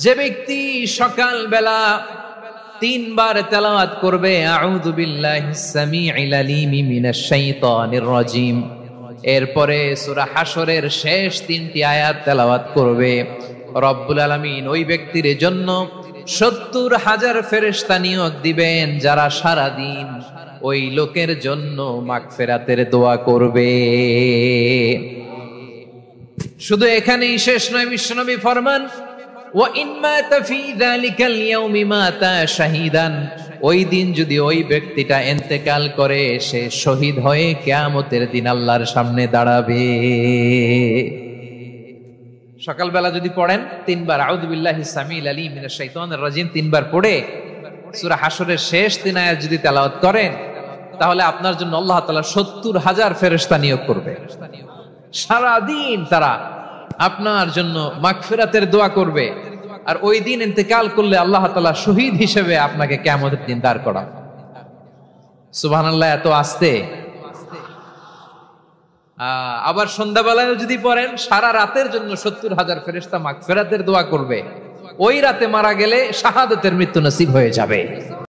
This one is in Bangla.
যে ব্যক্তি সকাল বেলা 3 বার তেলাওয়াত করবে আউযু বিল্লাহিস সামিউল আলিম মিনাশ শাইতানির রাজিম, এরপরে সূরা হাশরের শেষ 3টি আয়াত তেলাওয়াত করবে, রব্বুল আলামিন ওই ব্যক্তির জন্য 70,000 ফেরেশতা নিয়োগ দিবেন যারা সারা দিন ওই লোকের জন্য মাগফিরাতের দোয়া করবে। শুধু এখানেই শেষ নয়, বিশ্বনবী ফরমান ওয়া ইন মাতা ফি যালিকাল ইয়াউমি মাতা শাহীদান, ওই দিন যদি ওই ব্যক্তিটা ইন্তেকাল করে সে শহীদ হয়ে কিয়ামতের দিন আল্লাহর সামনে দাঁড়াবে। সকালবেলা যদি পড়েন 3 বার আউযু বিল্লাহিস সামিউল আলিম মিনাশ শাইতানির রাজিম 3 বার পড়ে সূরা হাশরের শেষ 3 আয়াত যদি তেলাওয়াত করেন, তাহলে আপনার জন্য আল্লাহ তাআলা 70,000 ফেরেশতা নিয়োগ করবে। সারা দিন তারা আপনার জন্য মাগফিরাতের দোয়া করবে, আর ওই দিন ইন্তেকাল করলে আল্লাহ তাআলা শহীদ হিসেবে আপনাকে কিয়ামতের দিন দাঁড় করাবে। সুবহানাল্লাহ, এত আস্তে। আবার সন্ধ্যাবেলায় যদি পড়েন, সারা রাতের জন্য 70,000 ফেরেশতা মাগফিরাতের দোয়া করবে। ওই রাতে মারা গেলে শাহাদাতের মৃত্যু নসিব হয়ে যাবে।